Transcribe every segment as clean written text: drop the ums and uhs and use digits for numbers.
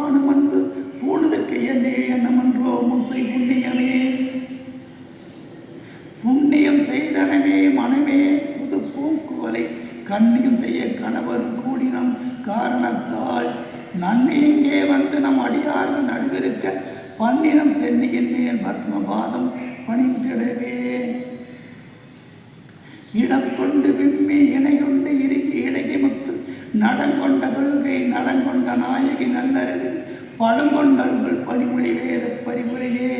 காணும் அன்பு பூணுதற்கு என்னே எண்ணமன்றோ முன்சை புண்ணியமே. புண்ணியம் செய்தனவே மனமே புது பூங்குவலை கண்ணியம் செய்ய கணவரும் கூடினம் காரணத்தால் நன்மை எங்கே வந்து நம் அடியார்கள் நடுவிருக்க பன்னினம் சென்னியின் மேல் பத்மபாதம் பணிந்திடவே. இடம் கொண்டு விம்மி இணை கொண்டு இறுகி இலகி முத்து நடங்கொண்ட கொள்கை நடங்கொண்ட நாயகி நல்லறிவில் பழங்கொண்டர்கள் பணிமொழி வேத பரிமுறையே.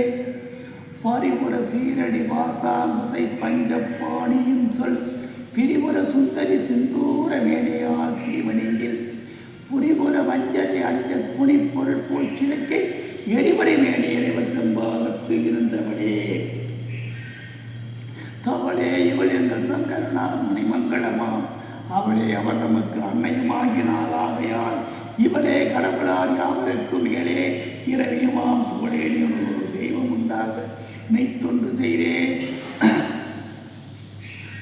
பரிபுர சீரடி வாசாங்குசை பஞ்சப்பாணியின் சொல் பிரிபுர சுந்தரி சிந்தூர மேடையால் தீவனியில் புரிபுர வஞ்சனை அஞ்ச புனிப்பொருள் போல் கிழக்கை எரிமறை மேடையை செம்பாகத்து இருந்தவளே. தவளே இவள் எங்கள் சங்கரனார் மணிமங்களமாம் அவளே அவர் நமக்கு அன்னையுமாகினாள். ஆகையால் இவளே கடவுளார் யாவருக்கும் மேலே இரவியுமாம் புகழே ஒரு தெய்வம் உண்டாக மெய் தொண்டு செய்தே.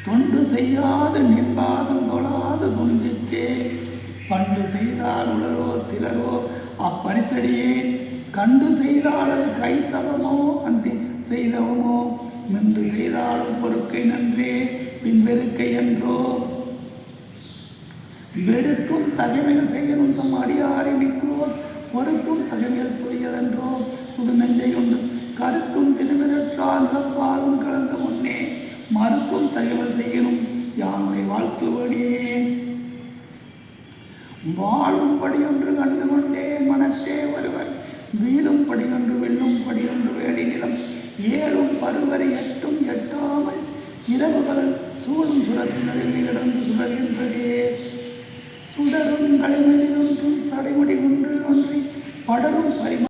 தொண்டு செய்யாது நின்பாதும் தொழாது துணித்தே பண்டு செய்தால் உலரோ சிலரோ அப்பரிசடியே கண்டு செய்தால் அது கைத்தவமோ அன்றி செய்தவமோ மென்று செய்தாலும் பொறுக்கை நன்றே பின்வெறுக்கை என்றோ. வெறுக்கும் தகமைகள் செய்யணும் தம் அடியாரை நிற்கிறோம் பொறுக்கும் தகமைகள் புரியதென்றோ புது நெஞ்சை கொண்டு கருக்கும் திருவிழற்றால் பாலும் கலந்த முன்னே மறுக்கும் தகவல் செய்யணும் யானை வாழ்த்துவனே. வாழும் படியொன்று கண்டு கொண்டே மனத்தே ஒருவர் வீழும் படியொன்று வெல்லும் படியொன்று வேடி நிலம் ஏழும் பருவரை எட்டும் எட்டாமல் இரவுகள் சூழும் சுடத்தினரில் கிடந்து சுடர்கின்றதே. சுடரும் கலைமதியொன்றும் சடைமுடி ஒன்று ஒன்றி படரும் பரிமா